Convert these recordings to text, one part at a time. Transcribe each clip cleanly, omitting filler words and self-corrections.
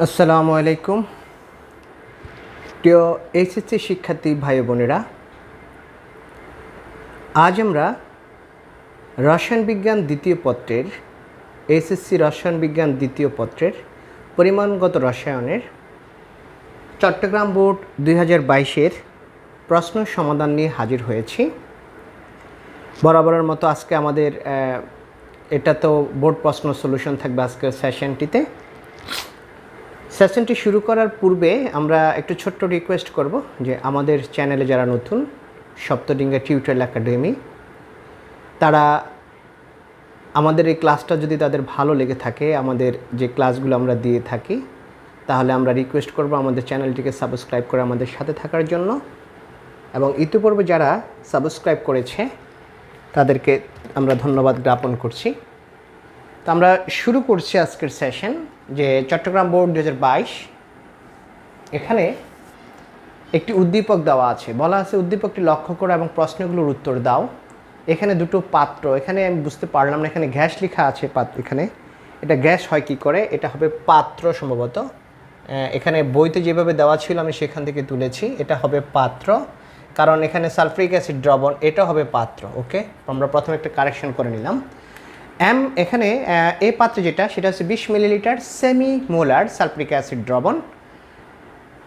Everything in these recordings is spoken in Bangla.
আসসালামু আলাইকুম প্রিয় এইচএসসি শিক্ষার্থী ভাই বোনেরা, আজ আমরা রসায়ন বিজ্ঞান দ্বিতীয় পত্রের এইচএসসি রসায়ন বিজ্ঞান দ্বিতীয় পত্রের পরিমাণগত রসায়নের চট্টগ্রাম বোর্ড 2022-এর প্রশ্ন সমাধান নিয়ে হাজির হয়েছি। বরাবরের মতো আজকে আমাদের এটা তো বোর্ড প্রশ্ন সলিউশন থাকবে আজকের সেশনটিতে। সেশনটি শুরু করার পূর্বে আমরা একটু ছোট্ট রিকোয়েস্ট করব যে আমাদের চ্যানেলে যারা নতুন, সপ্তডিঙ্গা টিউটোরিয়াল একাডেমি, তারা আমাদের এই ক্লাসটা যদি তাদের ভালো লেগে থাকে, আমাদের যে ক্লাসগুলো আমরা দিয়ে থাকি, তাহলে আমরা রিকোয়েস্ট করব আমাদের চ্যানেলটিকে সাবস্ক্রাইব করে আমাদের সাথে থাকার জন্য। এবং ইতিপূর্বে যারা সাবস্ক্রাইব করেছে তাদেরকে আমরা ধন্যবাদ জ্ঞাপন করছি। তো আমরা শুরু করছি আজকের সেশন, যে চট্টগ্রাম বোর্ড 2022 এখানে একটি উদ্দীপক দেওয়া আছে, বলা আছে উদ্দীপকটি লক্ষ্য করো এবং প্রশ্নগুলোর উত্তর দাও। এখানে দুটো পাত্র, এখানে আমি বুঝতে পারলাম না, এখানে গ্যাস লেখা আছে পাত্র, এখানে এটা গ্যাস হয় কি করে, এটা হবে পাত্র সম্ভবত। এখানে বইতে যেভাবে দেওয়া ছিল আমি সেখান থেকে তুলেছি, এটা হবে পাত্র, কারণ এখানে সালফ্রিক অ্যাসিড দ্রবণ, এটা হবে পাত্র। ওকে, আমরা প্রথমে একটা কারেকশন করে নিলাম। এখানে এই পাত্রে যেটা, সেটা হচ্ছে 20 millilitre semi molar sulphuric acid দ্রবণ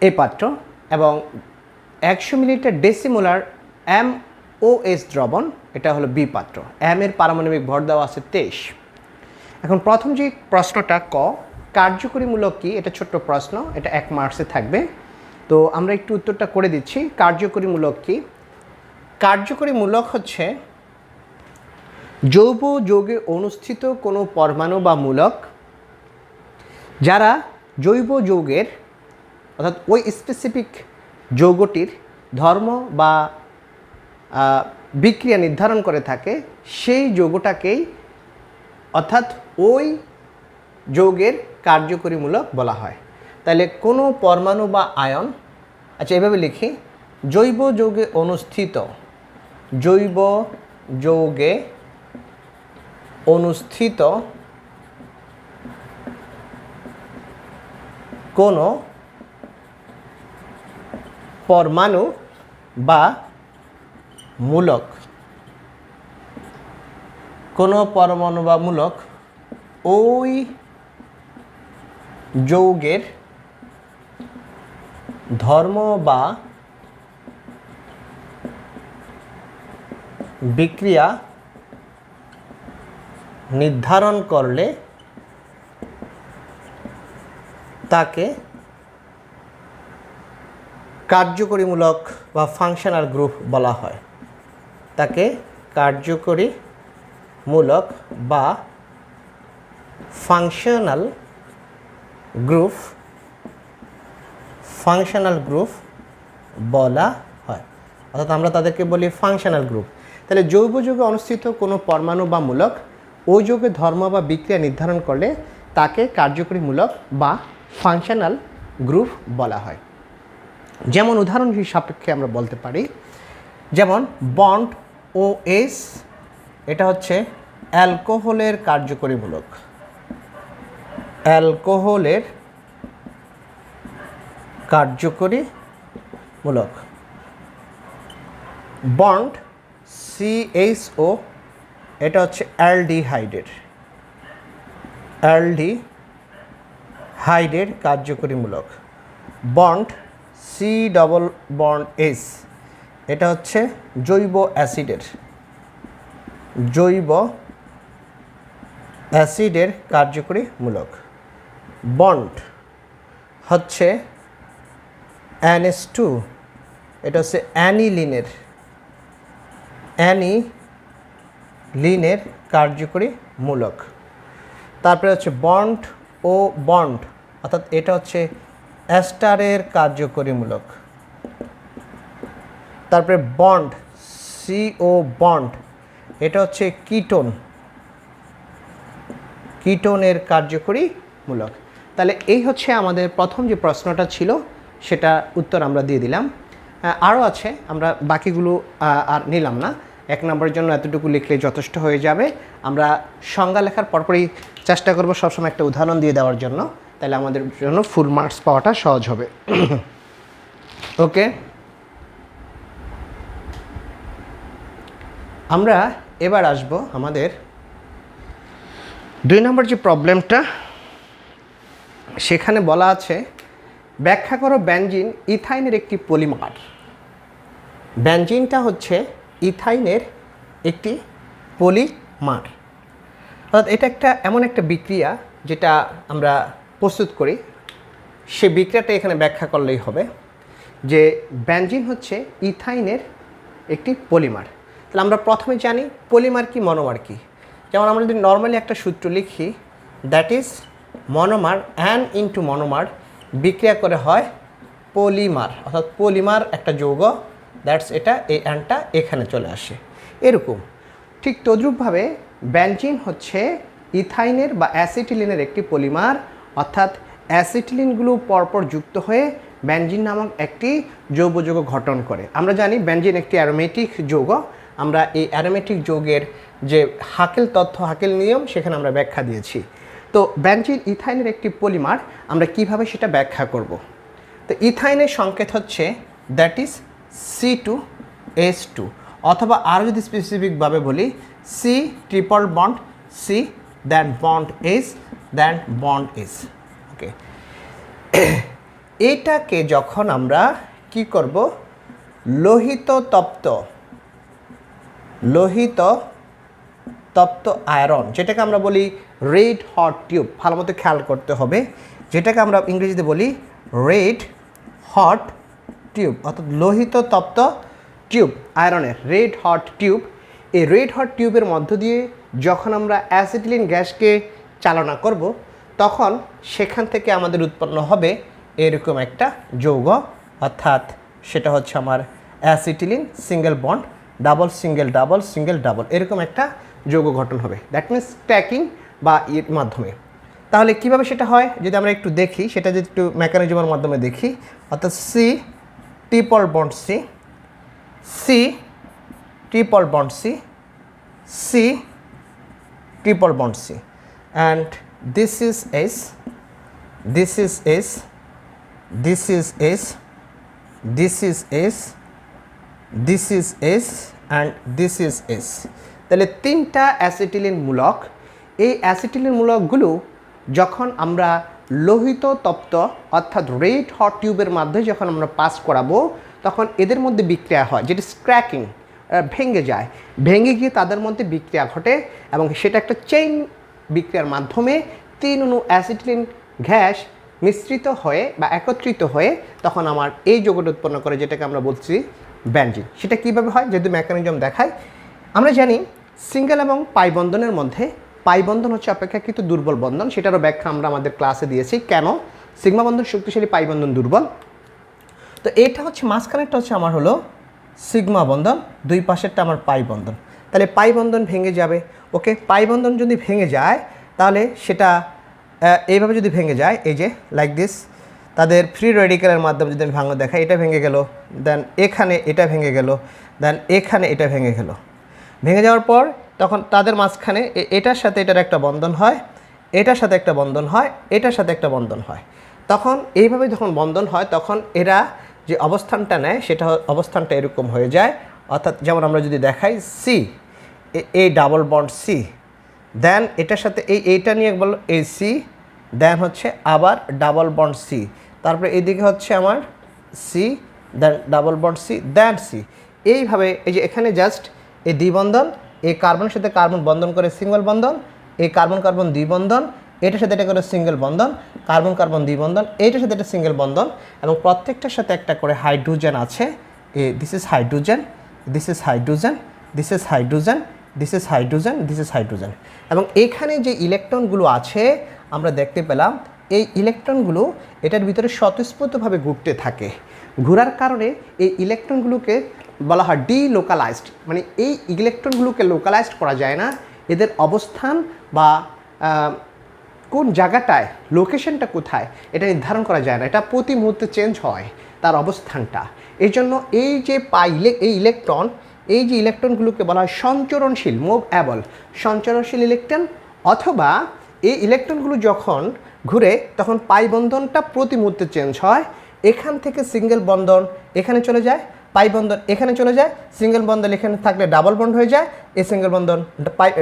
এই পাত্র, এবং 100 মিলিলিটার ডেসিমোলার MOS দ্রবণ, এটা হলো বি পাত্র। এর পারমাণবিক ভর দেওয়া আছে 23। এখন প্রথম যে প্রশ্নটা ক, কার্যকরীমূলক কি, এটা ছোট্ট প্রশ্ন, এটা 1 মার্কসে থাকবে। তো আমরা একটু উত্তরটা করে দিচ্ছি। কার্যকরীমূলক কি? কার্যকরীমূলক হচ্ছে জৈব যৌগে অনুষ্ঠিত কোনো পরমাণু বা মূলক যারা জৈব যৌগের, অর্থাৎ ওই স্পেসিফিক যৌগটির ধর্ম বা বিক্রিয়া নির্ধারণ করে থাকে, সেই যৌগটাকেই, অর্থাৎ ওই যৌগের কার্যকরীমূলক বলা হয়। তাহলে কোনো পরমাণু বা আয়ন, আচ্ছা এভাবে লিখি, জৈব যৌগে অনুষ্ঠিত, জৈব যৌগে অনুষ্ঠিত কোনো পরমাণু বা মূলক, কোনো পরমাণু বা মূলক ওই যৌগের ধর্ম বা বিক্রিয়া নির্ধারণ করলে তাকে কার্যকরীমূলক বা ফাংশনাল গ্রুপ বলা হয়। তাকে কার্যকরীমূলক বা ফাংশনাল গ্রুপ বলা হয়, অর্থাৎ আমরা তাদেরকে বলি ফাংশনাল গ্রুপ। তাহলে জৈব যৌগে অনুষ্ঠিত কোনো পরমাণু বা মূলক ওই যৌগের ধর্ম বা বিক্রিয়া নির্ধারণ করলে তাকে কার্যকরীমূলক বা ফাংশনাল গ্রুপ বলা হয়। যেমন উদাহরণ সাপেক্ষে আমরা বলতে পারি, যেমন বন্ড OS, এটা হচ্ছে অ্যালকোহলের কার্যকরীমূলক, অ্যালকোহলের কার্যকরীমূলক। বন্ড CHO, এটা হচ্ছে অ্যালডিহাইডের কার্যকরীমূলক। বন্ড CS, এটা হচ্ছে জৈব অ্যাসিডের কার্যকরীমূলক। বন্ড হচ্ছে NH2, এটা হচ্ছে অ্যানিলিনের কার্যকরীমূলক। তারপরে হচ্ছে বন্ড ও বন্ড, অর্থাৎ এটা হচ্ছে অ্যাস্টারের কার্যকরীমূলক। তারপরে বন্ড CO বন্ড, এটা হচ্ছে কিটোনের কার্যকরীমূলক। তাহলে এই হচ্ছে আমাদের প্রথম যে প্রশ্নটা ছিল, সেটা উত্তর আমরা দিয়ে দিলাম। আরও আছে, আমরা বাকিগুলো আর নিলাম না, 1 নম্বরের জন্য এতটুকু লিখলে যথেষ্ট হয়ে যাবে। আমরা সংজ্ঞা লেখার পরপরই চেষ্টা করব সবসময় একটা উদাহরণ দিয়ে দেওয়ার জন্য, তাহলে আমাদের জন্য ফুল মার্কস পাওয়াটা সহজ হবে। ওকে, আমরা এবার আসব আমাদের 2 নম্বর যে প্রবলেমটা, সেখানে বলা আছে ব্যাখ্যা করো বেনজিন ইথাইনের একটি পলিমার। বেনজিনটা হচ্ছে ইথাইনের একটি পলিমার, অর্থাৎ এটা একটা এমন একটা বিক্রিয়া যেটা আমরা প্রস্তুত করি, সে বিক্রিয়াটা এখানে ব্যাখ্যা করলেই হবে যে বেনজিন হচ্ছে ইথাইনের একটি পলিমার। তাহলে আমরা প্রথমে জানি পলিমার কি মনোমার কি। যেমন আমরা যদি নর্মালি একটা সূত্র লিখি, that is monomer an into monomer বিক্রিয়া করে হয় পলিমার, অর্থাৎ পলিমার একটা যৌগ, দ্যাটস এটা, এই অ্যানটা এখানে চলে আসে এরকম। ঠিক তদ্রূপভাবে বেনজিন হচ্ছে ইথাইনের বা অ্যাসিটিলিনের একটি পলিমার, অর্থাৎ অ্যাসিটিলিনগুলো পরপর যুক্ত হয়ে বেনজিন নামক একটি জৈব যৌগ গঠন করে। আমরা জানি বেনজিন একটি অ্যারোমেটিক যৌগ। আমরা এই অ্যারোমেটিক যৌগের যে হাকেল তথ্য, হাকেল নিয়ম, সেখানে আমরা ব্যাখ্যা দিয়েছি। তো বেনজিন ইথাইনের একটি পলিমার, আমরা কিভাবে সেটা ব্যাখ্যা করব। তো ইথাইনের সংকেত হচ্ছে দ্যাট ইজ C2H2, অথবা আরও যদি স্পেসিফিকভাবে বলি C ট্রিপল বন্ড C, দেন বন্ড H, দেন বন্ড H। ওকে, এটাকে যখন আমরা কি করব, লোহিত তপ্ত আয়রন, যেটাকে আমরা বলি রেড হট টিউব, ভালো মতো খেয়াল করতে হবে, যেটাকে আমরা ইংরেজিতে বলি রেড হট টিউব, অর্থাৎ লোহিত তপ্ত টিউব আয়রনের রেড হট টিউব। এই রেড হট টিউবের মধ্য দিয়ে যখন আমরা অ্যাসিটিলিন গ্যাসকে চালনা করব, তখন সেখান থেকে আমাদের উৎপন্ন হবে এরকম একটা যৌগ, অর্থাৎ সেটা হচ্ছে আমার acetylene single bond double single double single double, এরকম একটা যৌগ গঠন হবে। দ্যাট মিনস স্ট্যাকিং বা এর মাধ্যমে। তাহলে কিভাবে সেটা হয় যদি আমরা একটু দেখি, সেটা যদি একটু মেকানিজমের মাধ্যমে দেখি, অর্থাৎ C triple bond C, C triple bond C, C triple bond C, and this is S, this is S, this is S, this is S, this is S, and this is S. তাহলে 3টা অ্যাসিটিলিন মূলক। এই অ্যাসিটিলিন মূলকগুলো যখন আমরা লোহিত তপ্ত অর্থাৎ রেড হট টিউবের মাধ্যমে যখন আমরা পাস করাবো, তখন এদের মধ্যে বিক্রিয়া হয়, যেটি স্ক্র্যাকিং, ভেঙে যায়। ভেঙে গিয়ে তাদের মধ্যে বিক্রিয়া ঘটে এবং সেটা একটা চেইন বিক্রিয়ার মাধ্যমে 3 অণু অ্যাসিটিলিন গ্যাস মিশ্রিত হয়ে বা একত্রিত হয়ে তখন আমার এই যৌগটা উৎপন্ন করে, যেটাকে আমরা বলছি বেনজিন। সেটা কীভাবে হয় যদি মেকানিজম দেখায়, আমরা জানি সিঙ্গেল এবং পাই বন্ধনের মধ্যে পাই বন্ধন হচ্ছে অপেক্ষাকৃত দুর্বল বন্ধন। সেটারও ব্যাখ্যা আমরা আমাদের ক্লাসে দিয়েছি, কেন সিগমা বন্ধন শক্তিশালী, পাই বন্ধন দুর্বল। তো এটা হচ্ছে মাঝখানেরটা হচ্ছে আমার হলো সিগমা বন্ধন, দুই পাশেরটা আমার পাই বন্ধন। তাহলে পাই বন্ধন ভেঙে যাবে। ওকে, পাই বন্ধন যদি ভেঙে যায় তাহলে সেটা এইভাবে যদি ভেঙে যায়, এই যে লাইক দিস, তাদের ফ্রি রেডিক্যালের মাধ্যমে যদি আমি ভাঙা দেখাই, এটা ভেঙে গেল, দেন এখানে এটা ভেঙে গেল, দেন এখানে এটা ভেঙে গেল। ভেঙে যাওয়ার পর তখন তাদের মাঝখানে এটার সাথে এটার একটা বন্ধন হয়, এটার সাথে একটা বন্ধন হয়, এটার সাথে একটা বন্ধন হয়। তখন এইভাবে যখন বন্ধন হয়, তখন এরা যে অবস্থানটা নেয় সেটা অবস্থানটা এরকম হয়ে যায়। অর্থাৎ যেমন আমরা যদি দেখাই সি, এই ডাবল বন্ড সি, দেন এটার সাথে এইটা নিয়ে বললো এই সি, দেন হচ্ছে আবার ডাবল বন্ড সি, তারপরে এইদিকে হচ্ছে আমার সি, দেন ডাবল বন্ড সি, দেন সি। এইভাবে এই যে এখানে জাস্ট এই দ্বিবন্ধন, এই কার্বনের সাথে কার্বন বন্ধন করে সিঙ্গেল বন্ধন, এই কার্বন কার্বন দ্বিবন্ধন, এটার সাথে এটা করে সিঙ্গেল বন্ধন, কার্বন কার্বন দ্বিবন্ধন, এইটার সাথে এটা সিঙ্গেল বন্ধন, এবং প্রত্যেকটার সাথে একটা করে হাইড্রোজেন আছে। This is hydrogen, this is hydrogen, this is hydrogen, this is hydrogen, this is hydrogen. এবং এখানে যে ইলেকট্রনগুলো আছে আমরা দেখতে পেলাম, এই ইলেকট্রনগুলো এটার ভিতরে স্বতঃস্ফূর্তভাবে ঘুরতে থাকে। ঘোরার কারণে এই ইলেকট্রনগুলোকে বলা হয় ডিলোকালাইজড, মানে এই ইলেকট্রনগুলোকে লোকালাইজড করা যায় না। এদের অবস্থান বা কোন জায়গাটায়, লোকেশনটা কোথায়, এটা নির্ধারণ করা যায় না। এটা প্রতি মুহূর্তে চেঞ্জ হয় তার অবস্থানটা। এই জন্য এই যে এই ইলেকট্রন, এই যে ইলেকট্রনগুলোকে বলা হয় সঞ্চরণশীল, মুভএবল, সঞ্চরণশীল ইলেকট্রন। অথবা এই ইলেকট্রনগুলো যখন ঘুরে তখন পাই বন্ধনটা প্রতি মুহূর্তে চেঞ্জ হয়। এখান থেকে সিঙ্গেল বন্ধন এখানে চলে যায়, পাই বন্ধন এখানে চলে যায়, সিঙ্গেল বন্ধন এখানে থাকলে ডাবল বন্ড হয়ে যায়, এই সিঙ্গেল বন্ধন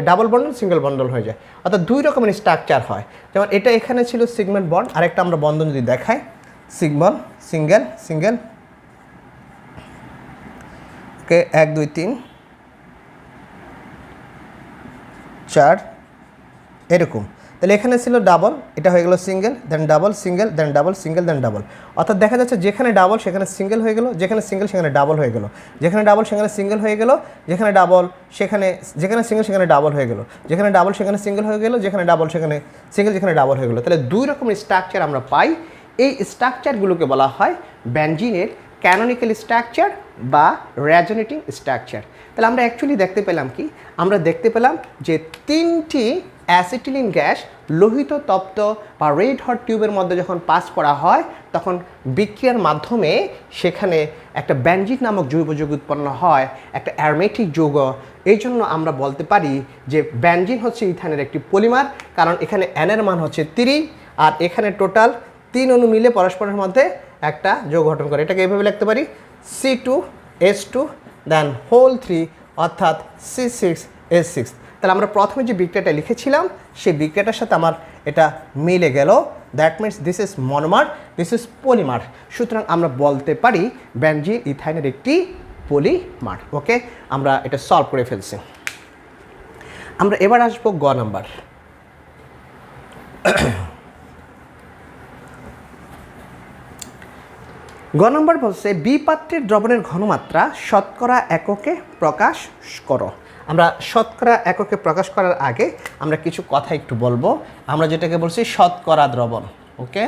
ডাবল বন্ডল সিঙ্গেল বন্ডল হয়ে যায়। অর্থাৎ দুই রকমের স্ট্রাকচার হয়। যেমন এটা এখানে ছিল সিগমেন্ট বন্ড, আরেকটা আমরা বন্ধন যদি দেখাই সিগমন সিঙ্গেল সিঙ্গেল, ওকে 1 2 3 4 এরকম। তাহলে এখানে ছিল ডাবল, এটা হয়ে গেল সিঙ্গেল, দেন ডাবল সিঙ্গেল, দেন ডাবল সিঙ্গেল, দেন ডাবল। অর্থাৎ দেখা যাচ্ছে যেখানে ডাবল সেখানে সিঙ্গেল হয়ে গেল, যেখানে সিঙ্গেল সেখানে ডাবল হয়ে গেল, যেখানে ডাবল সেখানে সিঙ্গেল হয়ে গেল, যেখানে ডাবল সেখানে যেখানে সিঙ্গেল সেখানে ডাবল হয়ে গেল, যেখানে ডাবল সেখানে সিঙ্গেল হয়ে গেল, যেখানে ডাবল সেখানে সিঙ্গেল, যেখানে ডাবল হয়ে গেল। তাহলে দুই রকমের স্ট্রাকচার আমরা পাই। এই স্ট্রাকচারগুলোকে বলা হয় বেনজিনের ক্যানোনিক্যাল স্ট্রাকচার বা রেজোনেটিং স্ট্রাকচার। তাহলে আমরা অ্যাকচুয়ালি দেখতে পেলাম কি, আমরা দেখতে পেলাম যে 3টি অ্যাসিটিলিন গ্যাস লোহিত তপ্ত বা রেড হট টিউবের মধ্যে যখন পাস করা হয় তখন বিক্রিয়ার মাধ্যমে সেখানে একটা বেনজিন নামক জৈব যৌগ উৎপন্ন হয়, একটা অ্যারোমেটিক যৌগ। এই জন্য আমরা বলতে পারি যে বেনজিন হচ্ছে ইথানের একটি পলিমার, কারণ এখানে এনের মান হচ্ছে 3 আর এখানে টোটাল 3 অণু মিলে পরস্পরের মধ্যে একটা যৌগ গঠন করে। এটাকে এভাবে লিখতে পারি C2H2 দেন হোল 3 অর্থাৎ C6H6। তাহলে আমরা প্রথমে যে বিক্রিয়াটা লিখেছিলাম সেই বিক্রিয়াটার সাথে আমার এটা মিলে গেল। That means this is monomer, this is polymer. সুতরাং আমরা বলতে পারি বেনজিন ইথাইনের একটি পলিমার। ওকে, আমরা এটা সলভ করে ফেলছি। আমরা এবার আসবো গ নাম্বার। গ নম্বর বলছে বি পাত্রের দ্রবণের ঘনমাত্রা শতকরা এককে প্রকাশ করো। আমরা শতকরা এককে প্রকাশ করার আগে আমরা কিছু কথা একটু বলবো। আমরা যেটাকে বলছি শতকরা দ্রবণ, ওকে,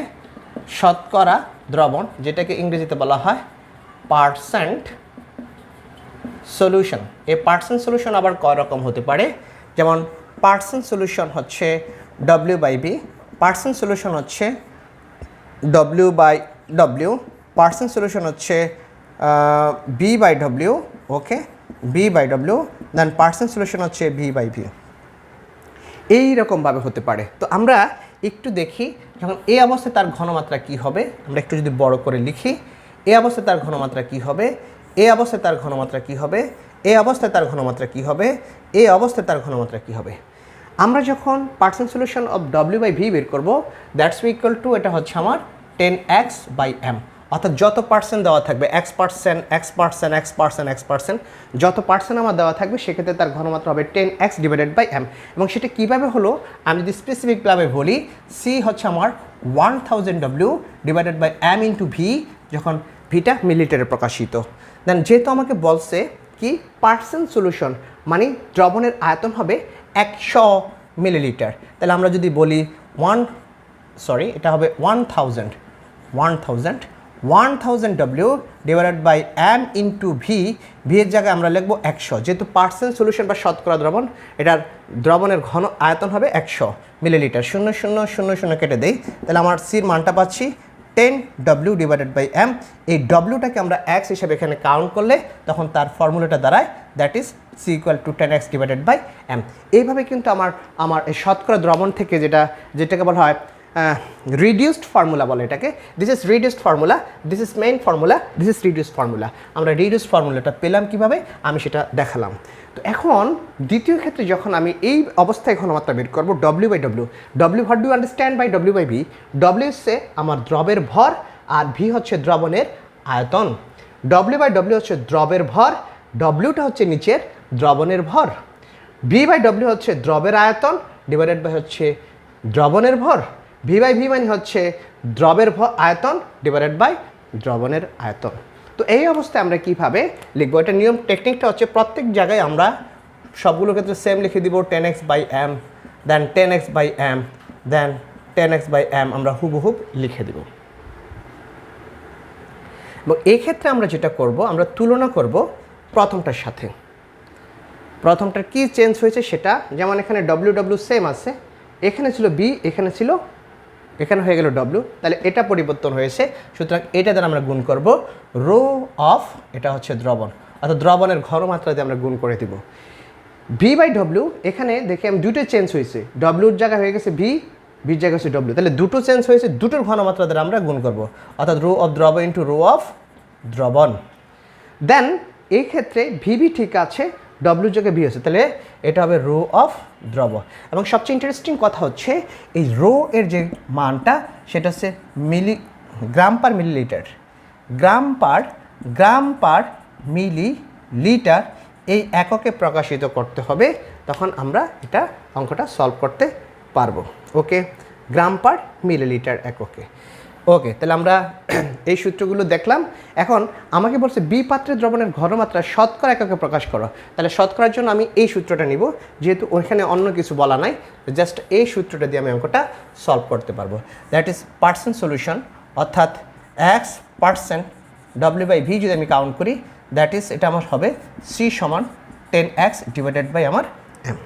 শতকরা দ্রবণ যেটাকে ইংরেজিতে বলা হয় পার্সেন্ট সলিউশন। এই পার্সেন্ট সলিউশন আবার কয় রকম হতে পারে, যেমন পার্সেন্ট সলিউশন হচ্ছে W/B, পার্সেন্ট সলিউশন হচ্ছে W/W, পার্সেন্ট সলিউশন হচ্ছে B/W, ওকে, B/W, দেন পার্সেন্ট সলিউশন হচ্ছে B/V। এইরকমভাবে হতে পারে। তো আমরা একটু দেখি যখন এই অবস্থায় তার ঘনমাত্রা কি হবে। আমরা একটু যদি বড় করে লিখি, এই অবস্থায় তার ঘনমাত্রা কি হবে, এই অবস্থায় তার ঘনমাত্রা কি হবে, এই অবস্থায় তার ঘনমাত্রা কি হবে, এই অবস্থায় তার ঘনমাত্রা কি হবে। আমরা যখন পার্সেন্ট সলিউশন অফ W/V বের করব, দ্যাটস ইকুয়াল টু, এটা হচ্ছে আমার 10x/m, অর্থাৎ যত পার্সেন্ট দেওয়া থাকবে X%, X%, X%, X%, যত পার্সেন্ট আমার দেওয়া থাকবে সেক্ষেত্রে তার ঘনমাত্রা হবে 10x/m। এবং সেটা কীভাবে হলো আমি যদি স্পেসিফিকভাবে বলি, C হচ্ছে আমার 1000W divided by m into V, যখন ভিটা মিলিলিটারে প্রকাশিত। দেন যেহেতু আমাকে বলছে কি পার্সেন্ট সলিউশন মানে দ্রবণের আয়তন হবে 100 মিলিলিটার, তাহলে আমরা যদি বলি এটা হবে 1000W divided by m into V, এর জায়গায় আমরা লিখবো 100। যেহেতু পার্সেন্ট সলিউশন বা শতকরা দ্রবণ, এটার দ্রবণের ঘন আয়তন হবে 100 মিলিলিটার। 0 0 0 0 কেটে দেই, তাহলে আমার সির মানটা পাচ্ছি 10W ডিভাইডেড বাই m। এই ডব্লিউটাকে আমরা x হিসেবে এখানে কাউন্ট করলে তখন তার ফর্মুলাটা দাঁড়ায় that is C equal to 10x divided by m। এইভাবে কিন্তু আমার এই শতকরা দ্রবণ থেকে যেটাকে বলা হয় রিডিউসড ফর্মুলা বলে এটাকে, this is reduced formula, this is main formula, this is reduced formula. আমরা রিডিউসড ফর্মুলাটা পেলাম কিভাবে আমি সেটা দেখালাম। তো এখন দ্বিতীয় ক্ষেত্রে যখন আমি এই অবস্থায় ঘনমাত্রা বের করবো W/W, what do understand by W/V? W হচ্ছে আমার দ্রবের ভর আর V হচ্ছে দ্রবণের আয়তন। W/W হচ্ছে দ্রবের ভর, Wটা হচ্ছে নিচের দ্রবণের ভর, V/W হচ্ছে দ্রবের আয়তন ডিভাইডেড বাই হচ্ছে দ্রবণের ভর, V/V মানে হচ্ছে দ্রবের আয়তন ডিভাইডেড বাই দ্রবণের আয়তন। তো এই অবস্থায় আমরা কীভাবে লিখবো, এটা নিয়ম টেকনিকটা হচ্ছে প্রত্যেক জায়গায় আমরা সবগুলো ক্ষেত্রে সেম লিখে দিব 10x/m, দেন 10x/m, দেন 10x/m আমরা হুবহুব লিখে দিব। এবং এই ক্ষেত্রে আমরা যেটা করব, আমরা তুলনা করব প্রথমটার সাথে। প্রথমটার কি চেঞ্জ হয়েছে সেটা, যেমন এখানে W সেম আছে, এখানে ছিল B, এখানে হয়ে গেল W, তাহলে এটা পরিবর্তন হয়েছে। সুতরাং এটা দ্বারা আমরা গুণ করব রো অফ, এটা হচ্ছে দ্রবণ, অর্থাৎ দ্রবণের ঘনমাত্রা দিয়ে আমরা গুণ করে দিব। V/W এখানে দেখে আমি দুটোই চেঞ্জ হয়েছে, Wর জায়গায় হয়ে গেছে V, বির জায়গায় হচ্ছে ডব্লিউ, তাহলে দুটো চেঞ্জ হয়েছে, দুটোর ঘনমাত্রা দ্বারা আমরা গুণ করব, অর্থাৎ রো অফ দ্রব ইন্টু রো অফ দ্রবণ। দেন এই ক্ষেত্রে ভিবি ঠিক আছে, ডব্লিউ জায়গায় ভি হচ্ছে, তাহলে এটা হবে রো অফ দ্রব। এবং সবচেয়ে ইন্টারেস্টিং কথা হচ্ছে এই রো এর যে মানটা সেটা হচ্ছে গ্রাম পার মিলিলিটার, গ্রাম পার মিলিলিটার এই এককে প্রকাশিত করতে হবে, তখন আমরা এটা অঙ্কটা সলভ করতে পারবো। ওকে, গ্রাম পার মিলিলিটার এককে। ওকে, তাহলে আমরা এই সূত্রগুলো দেখলাম। এখন আমাকে বলছে বি পাত্রের দ্রবণের ঘনমাত্রা শতকরা এককে প্রকাশ করো, তাহলে শতকরার জন্য আমি এই সূত্রটা নিব, যেহেতু ওইখানে অন্য কিছু বলা নাই, জাস্ট এই সূত্রটা দিয়ে আমি অঙ্কটা সলভ করতে পারবো। দ্যাট ইজ পার্সেন্ট সলিউশন, অর্থাৎ x% W/V যদি আমি কাউন্ট করি, দ্যাট ইজ এটা আমার হবে C সমান 10x ডিভাইডেড বাই আমার m।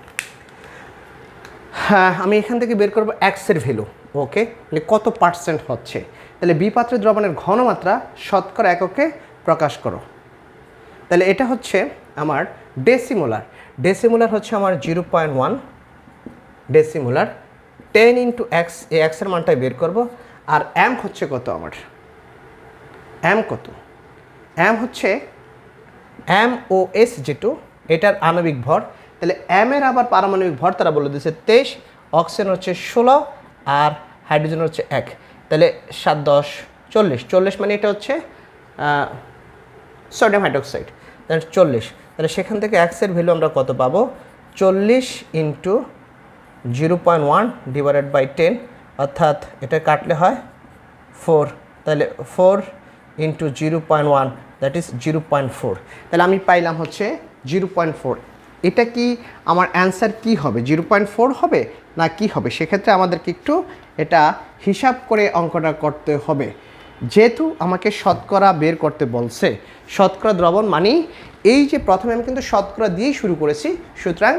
হ্যাঁ, আমি এখান থেকে বের করবো এক্সের ভ্যালু। ওকে, মানে কত পার্সেন্ট হচ্ছে, তাহলে বি পাত্রের দ্রবণের ঘনমাত্রা শতকরা এককে প্রকাশ করো, তাহলে এটা হচ্ছে আমার ডেসিমোলার হচ্ছে আমার 0.1 ডেসিমোলার, 10 ইন্টু এক্স, এই এক্সের মানটাই বের করব। আর এম হচ্ছে কত আমার, এম কত, এম হচ্ছে MOS যেটু, এটার আণবিক ভর, তাহলে এম এর আবার পারমাণবিক ভর তারা বলে দিয়েছে 23, অক্সিজেন হচ্ছে 16 আর হাইড্রোজেন হচ্ছে 1, তাহলে 7 10 40 মানে এটা হচ্ছে সোডিয়াম হাইড্রোক্সাইড, তাহলে 40, তাহলে সেখান থেকে এক্সের ভ্যালু আমরা কত পাবো, 40 ইন্টু 0.1 ডিভাইডেড বাই 10, অর্থাৎ এটা কাটলে হয় 4, তাহলে 4 ইন্টু 0.1 দ্যাট ইজ 0.4, তাহলে আমি পাইলাম হচ্ছে 0.4। এটা কি আমার অ্যান্সার কি হবে, 0.4 হবে না কি হবে? সেক্ষেত্রে আমাদেরকে একটু এটা হিসাব করে অঙ্কটা করতে হবে, যেহেতু আমাকে শতকরা বের করতে বলছে। শতকরা দ্রবণ মানে এই যে প্রথমে আমি কিন্তু শতকরা দিয়েই শুরু করেছি, সুতরাং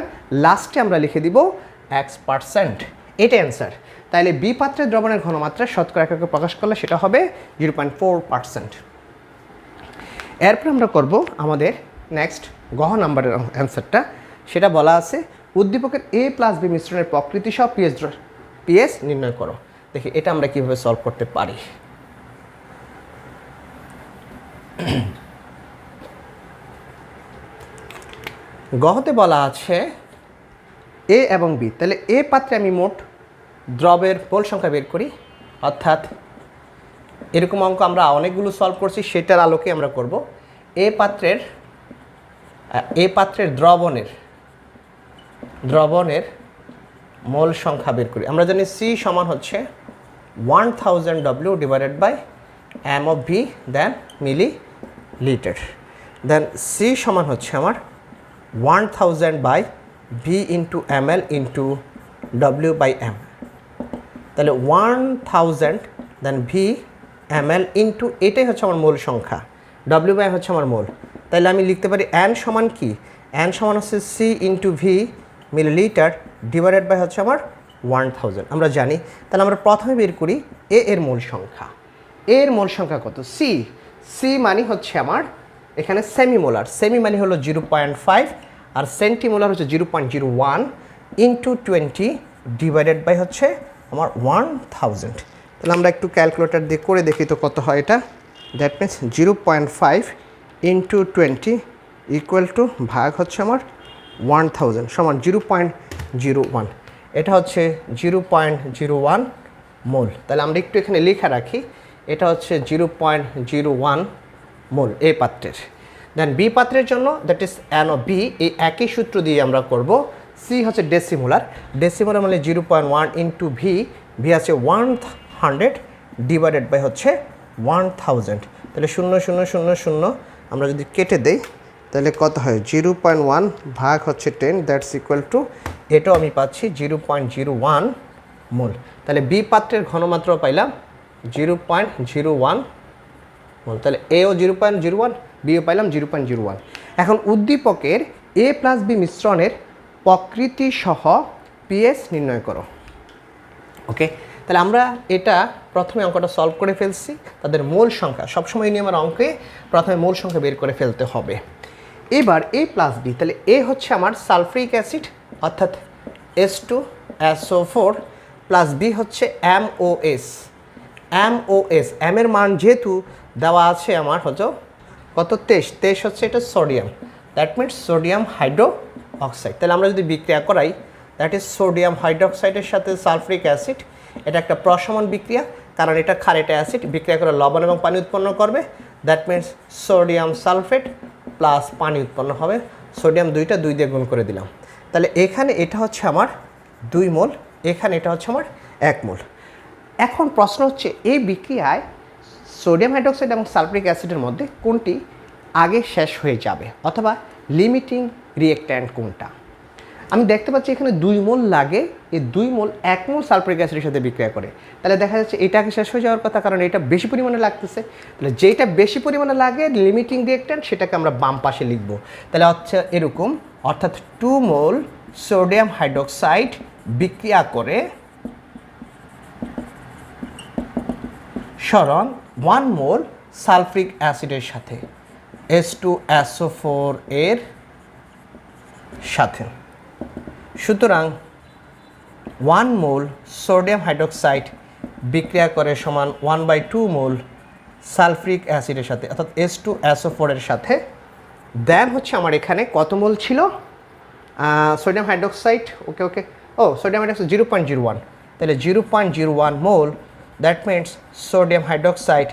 লাস্টে আমরা লিখে দিব x%, এটা অ্যান্সার। তাহলে বি পাত্রের দ্রবণের ঘনমাত্রা শতকরা এককে প্রকাশ করলে সেটা হবে 0.4%। এরপর আমরা করব আমাদের নেক্সট গহ নাম্বারের অ্যান্সারটা, সেটা বলা আছে উদ্দীপকের A+B মিশ্রণের প্রকৃতি সহ পিএস নির্ণয় করো। দেখি এটা আমরা কিভাবে সলভ করতে পারি। গহতে বলা আছে এ এবং বি, তাহলে এ পাত্রে আমি মোট দ্রবের মোল সংখ্যা বের করি, অর্থাৎ এরকম অঙ্ক আমরা অনেকগুলো সলভ করছি, সেটার আলোকে আমরা করব। এ পাত্রের দ্রবণের মোল সংখ্যা বের করি। আমরা জানি সি সমান হচ্ছে 1000 W divided by m of V then millilitre, then C সমান হচ্ছে আমার 1000 by V into ml into W by m, তাহলে 1000 দেন V ml ইন্টু এটাই হচ্ছে আমার মোল সংখ্যা, W বাই হচ্ছে আমার মোল, তাহলে আমি লিখতে পারি n সমান কি, n সমান হচ্ছে C into V millilitre divided by হচ্ছে আমার 1000 আমরা জানি। তাহলে আমরা প্রথমে বের করি এ এর মোল সংখ্যা। এর মোল সংখ্যা কত, সি মানে হচ্ছে আমার এখানে সেমি মানে হলো 0.5 আর সেন্টিমোলার হচ্ছে 0.01 ইন্টু 20 ডিভাইডেড বাই হচ্ছে আমার 1000। তাহলে আমরা একটু ক্যালকুলেটর দিয়ে করে দেখি তো কত হয় এটা। That means 0.5 into 20 equal to ভাগ হচ্ছে আমার 1000 সমান 0.01, এটা হচ্ছে 0.01 মোল। তাহলে আমরা একটু এখানে লেখা রাখি, এটা হচ্ছে 0.01 মোল এ পাত্রের। দেন বি পাত্রের জন্য দ্যাট ইজ NO_B, এই একই সূত্র দিয়ে আমরা করব। সি হচ্ছে ডেসিমোলার মানে 0.1 ইন্টু ভি আছে 100 ডিভাইডেড বাই হচ্ছে 1000, তাহলে 0 0 0 0 আমরা যদি কেটে দেই তাহলে কত হয়, 0.1 ভাগ হচ্ছে 10 দ্যাটস ইকুয়াল টু, এটাও আমি পাচ্ছি 0.01 মোল। তাহলে বি পাত্রের ঘনমাত্রা পাইলাম 0.01 মোল, তাহলে এও 0.01, বিও পাইলাম 0.01। এখন উদ্দীপকের A+B মিশ্রণের প্রকৃতি সহ পিএস নির্ণয় করো। ওকে, তাহলে আমরা এটা প্রথমে অঙ্কটা সলভ করে ফেলছি। তাদের মূল সংখ্যা সবসময় নিয়ে আমার অঙ্কে প্রথমে মূল সংখ্যা বের করে ফেলতে হবে। এবার A+B, তাহলে এ হচ্ছে আমার সালফ্রিক অ্যাসিড অর্থাৎ H2SO4, প্লাস বি হচ্ছে MOS। MOS এর মান যেহেতু দেওয়া আছে আমার হচ্ছে কত 23 হচ্ছে এটা sodium, that means sodium hydro oxide. তাহলে আমরা যদি বিক্রিয়া করাই, দ্যাট ইজ সোডিয়াম হাইড্রোক্সাইডের সাথে সালফ্রিক অ্যাসিড, এটা একটা প্রশমন বিক্রিয়া, কারণ এটা ক্ষার এটা অ্যাসিড, বিক্রিয়া করে লবণ এবং পানি উৎপন্ন করবে, that means sodium sulphate plus পানি উৎপন্ন হবে। সোডিয়াম 2টা 2 দিয়ে গুণ করে দিলাম। তাহলে এখানে এটা হচ্ছে আমার 2 মোল, এখানে এটা হচ্ছে আমার 1 মোল। এখন প্রশ্ন হচ্ছে এই বিক্রিয়ায় সোডিয়াম হাইড্রোক্সাইড এবং সালফ্রিক অ্যাসিডের মধ্যে কোনটি আগে শেষ হয়ে যাবে, অথবা লিমিটিং রিয়েক্ট্যান্ট কোনটা। আমি দেখতে পাচ্ছি এখানে 2 মোল লাগে, এই 2 মোল 1 মোল সালফ্রিক অ্যাসিডের সাথে বিক্রিয়া করে, তাহলে দেখা যাচ্ছে এটা আগে শেষ হয়ে যাওয়ার কথা, কারণ এটা বেশি পরিমাণে লাগতেছে। তাহলে যেটা বেশি পরিমাণে লাগে লিমিটিং রিয়েক্ট্যান্ট, সেটাকে আমরা বাম পাশে লিখব। তাহলে হচ্ছে এরকম, অর্থাৎ 2 মোল সোডিয়াম হাইড্রোক্সাইড বিক্রিয়া করে সরণ 1 মোল সালফ্রিক অ্যাসিডের সাথে H2SO4 এর সাথে। সুতরাং 1 মোল সোডিয়াম হাইড্রোক্সাইড বিক্রিয়া করে সমান 1/2 মোল সালফ্রিক অ্যাসিডের সাথে, অর্থাৎ H2SO4 এর সাথে। দেন হচ্ছে আমার এখানে কত মোল ছিল sodium hydroxide, okay sodium hydroxide 0.01, তাহলে 0.01 mole, that means sodium hydroxide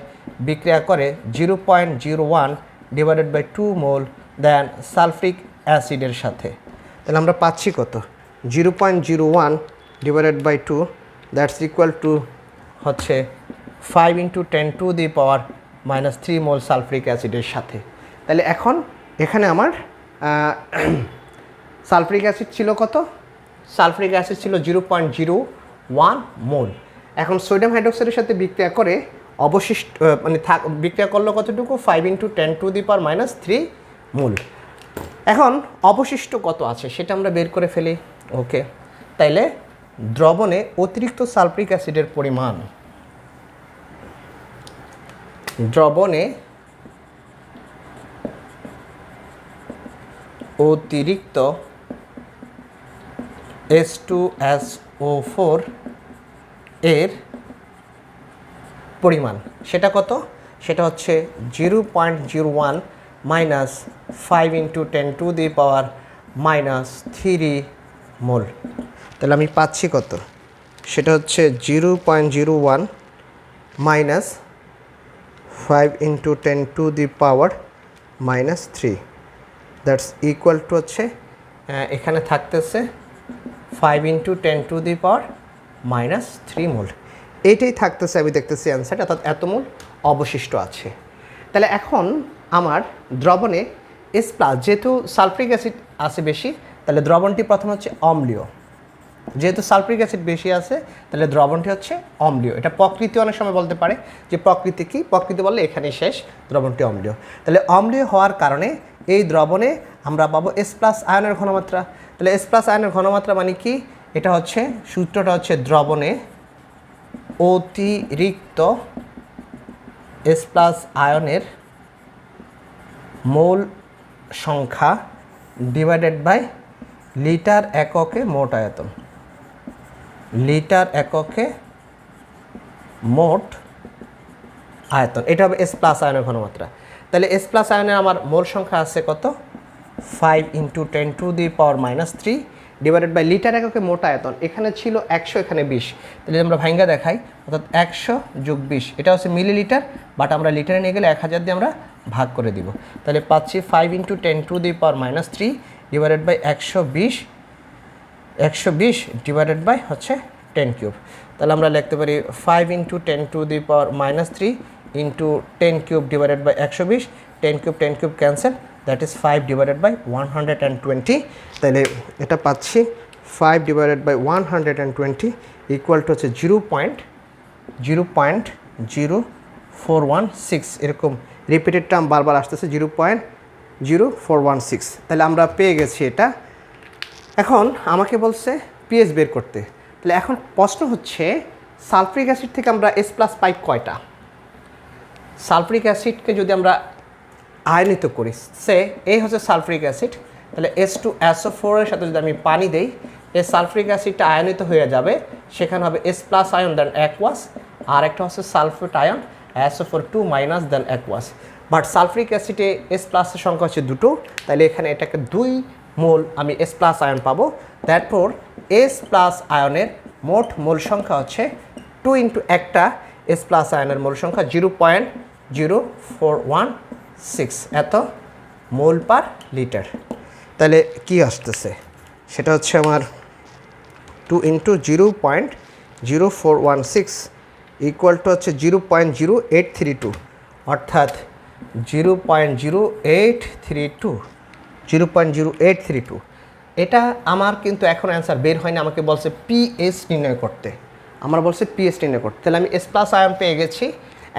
বিক্রিয়া করে 0.01 divided by 2 mole then sulphuric অ্যাসিডের সাথে। তাহলে আমরা পাচ্ছি কত 0.01 divided by 2, that's equal to হচ্ছে 5 × 10⁻³ মোল সালফ্রিক অ্যাসিডের সাথে। তাহলে এখন এখানে আমার সালফ্রিক অ্যাসিড ছিল কত, সালফ্রিক অ্যাসিড ছিল 0.01 মোল। এখন সোডিয়াম হাইড্রোক্সাইডের সাথে বিক্রিয়া করে অবশিষ্ট মানে বিক্রিয়া করলো কতটুকু, 5 × 10⁻³ মোল। এখন অবশিষ্ট কত আছে সেটা আমরা বের করে ফেলি। ওকে, তাইলে দ্রবণে অতিরিক্ত সালফ্রিক অ্যাসিডের পরিমাণ, দ্রবণে অতিরিক্ত H2SO4 এর পরিমাণ সেটা কত, সেটা হচ্ছে 0.01 মাইনাস 5 × 10⁻³ মোল। তাহলে আমি পাচ্ছি কত, সেটা হচ্ছে 0.01 মাইনাস 5 × 10⁻³ দ্যাটস ইকুয়াল টু হচ্ছে এখানে থাকতেছে 5 × 10⁻³ মোল। এইটাই থাকতেছে, আমি দেখতেছি অ্যান্সারটা, অর্থাৎ এত মোল অবশিষ্ট আছে। তাহলে এখন আমার দ্রবণে S+, যেহেতু সালফ্রিক অ্যাসিড আছে বেশি, তাহলে দ্রবণটি প্রথমে হচ্ছে অম্লীয়। যেহেতু সালফ্রিক অ্যাসিড বেশি আছে, তাহলে দ্রবণটি হচ্ছে অম্লীয়। এটা প্রকৃতি অনেক সময় বলতে পারে যে প্রকৃতি কি, প্রকৃতি বললে এখানে শেষ, দ্রবণটি অম্লীয়। তাহলে অম্লীয় হওয়ার কারণে এই দ্রবণে আমরা পাবো S+ আয়নের ঘনমাত্রা। তাহলে S+ আয়নের ঘনমাত্রা মানে কি, এটা হচ্ছে সূত্রটা হচ্ছে দ্রবণে অতিরিক্ত S+ আয়নের মোল সংখ্যা ডিভাইডেড বাই লিটার এককে মোট আয়তন, লিটার এককে মোট আয়তন, এটা হবে S+ আয়নের ঘনমাত্রা। তাহলে S+ আয়নের আমার মোল সংখ্যা আছে কত, 5 × 10⁻³ ডিভাইডেড বাই লিটার এককে মোট আয়তন। এখানে ছিল 100, এখানে 20, তাহলে আমরা ভাঙ্গা দেখাই, অর্থাৎ 100 + 20, এটা হচ্ছে মিলিলিটার, বাট আমরা লিটারে নিয়ে গেলে 1000 দিয়ে আমরা ভাগ করে দিব। তাহলে পাচ্ছি 5 × 10⁻³ ডিভাইডেড বাই 120 ডিভাইডেড বাই হচ্ছে 10³ তাহলে আমরা লিখতে পারি 5 × 10⁻³ into 10³ divided by 120, 10³ cancel, that is 5 divided by 120। তাহলে এটা পাচ্ছি 5 ডিভাইডেড বাই 120 ইকুয়াল টু হচ্ছে 0.0416, এরকম রিপিটেড টার্ম বারবার আসতেছে 0.0416। তাহলে আমরা পেয়ে গেছি এটা। এখন আমাকে বলছে পিএইচ বের করতে। তাহলে এখন প্রশ্ন হচ্ছে সালফ্রিক অ্যাসিড থেকে আমরা S+ পাই কয়টা। সালফ্রিক অ্যাসিডকে যদি আমরা আয়নিত করি, সে এই হচ্ছে সালফ্রিক অ্যাসিড, তাহলে H2SO4 এর সাথে যদি আমি পানি দেই, এই সালফিউরিক অ্যাসিডটা আয়নিত হয়ে যাবে, সেখানে হবে S plus ion then aqueous, আর একটা হচ্ছে sulphate ion SO4 2- then aqueous. But sulphuric অ্যাসিডে S প্লাসের সংখ্যা হচ্ছে দুটো, তাহলে এখানে এটাকে 2 মোল আমি S প্লাস আয়ন পাবো। দ্যাটফোর S প্লাস আয়নের মোট মোল সংখ্যা হচ্ছে 2 ইন্টু একটা S প্লাস আয়নের মোল সংখ্যা 0.0416 এত মোল পার লিটার। তাহলে কি আসতেছে সেটা হচ্ছে আমার 2 ইন্টু 0.0416 ইকুয়াল টু হচ্ছে 0.0832, অর্থাৎ 0.0832। এটা আমার কিন্তু এখন অ্যান্সার বের হয়নি, আমাকে বলছে পিএস নির্ণয় করতে, আমার বলছে পিএস নির্ণয় করতে। তাহলে আমি S প্লাস আয়ন পেয়ে গেছি,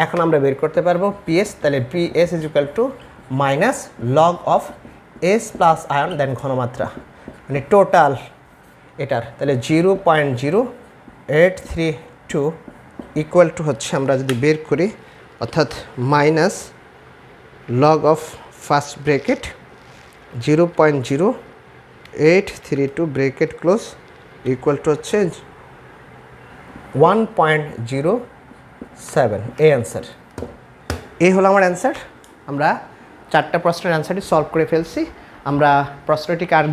এখন আমরা বের করতে পারবো পিএস। তাহলে pS is equal to minus log of S plus ion then ঘনমাত্রা, মানে টোটাল এটার। তাহলে 0.0832 ইকুয়াল টু হচ্ছে আমরা যদি বের করি, অর্থাৎ minus log of first bracket 0.0832 bracket close equal to হচ্ছে 1.07। এই অ্যান্সার, এই হলো আমার অ্যান্সার। আমরা 4টা প্রশ্নের অ্যান্সারটি সলভ করে ফেলছি। আমরা প্রশ্নটিকে আর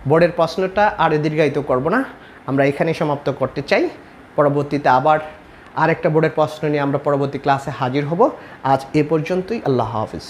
বোর্ডের প্রশ্নটা আর দীর্ঘায়িত করব না, আমরা এখানেই সমাপ্ত করতে চাই। পরবর্তীতে আবার আরেকটা বোর্ডের প্রশ্ন নিয়ে আমরা পরবর্তী ক্লাসে হাজির হব। আজ এ পর্যন্তই, আল্লাহ হাফিজ।